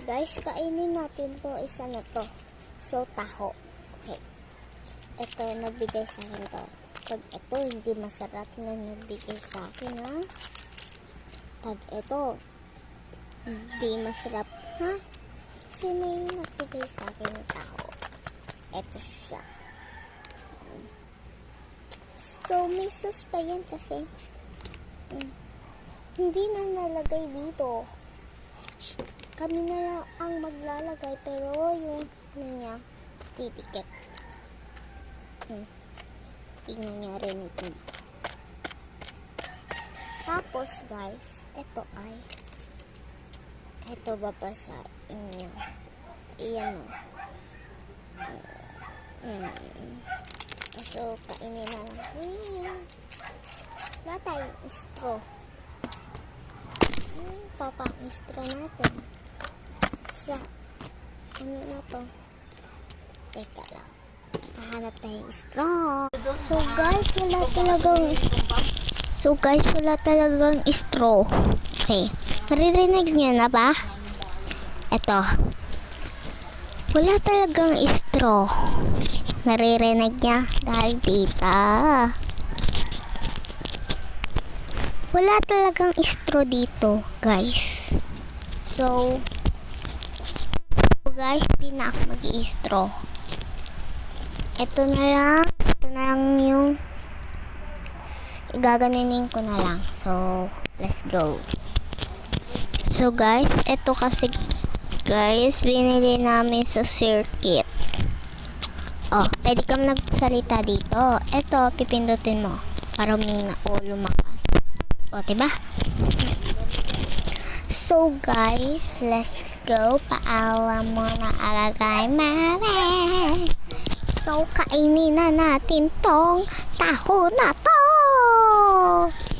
Guys, kainin natin to. Isa na to. So, taho. Okay. Ito, nagbigay sa akin to. Pag ito, hindi masarap na nagbigay sa akin, ha? Pag ito, hindi masarap, ha? Sino yung nagbigay sa akin ng taho? Ito siya. So, may sauce pa yan kasi hindi na nalagay dito. Kami na lang ang maglalagay, pero yung ano niya, titikit. Tingnan niya rin ito. Tapos guys, ito babasahin niya. Iyan o. So, kainin na lang. Wala tayong straw. Papang-straw natin. Sa, ano na to? Teka lang. Hahanap tayong straw. So guys, wala talagang straw. Okay. Maririnig niyo na ba? Ito. Wala talagang straw. Naririnig niya dahil dita. Wala talagang straw dito, guys. So guys, di na ako mag-i-straw. Ito na lang yung gaganunin ko na lang. So, let's go. So guys, ito kasi guys, binili namin sa circuit. Oh, pwede kang nagsalita dito. Ito, pipindutin mo para lumakas. O, diba? So guys, let's go. Paalam mo na alagay mare. So, kainin na natin tong taho na to.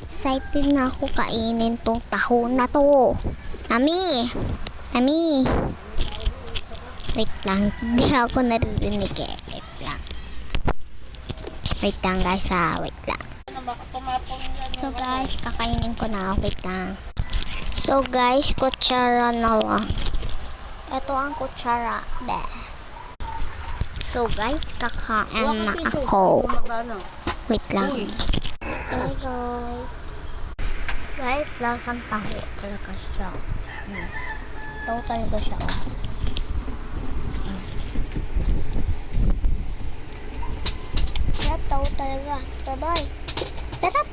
Excited na ako kainin tong taho na to. Mami. Wait lang. Hindi ako naririnig eh. Wait lang guys ha. Wait lang. So guys, kakainin ko na. Wait lang. So guys, kutsara na lang. Ito ang kutsara. Bleh. So guys, kakain na ako. Wait lang. Okay guys. Guys, lasang taho talaga siya. Taho talaga siya. Sarap, taho talaga. Bye-bye. Sarap.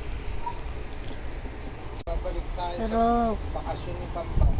Babalik tayo Sarap. sa bakasyon ni Papa.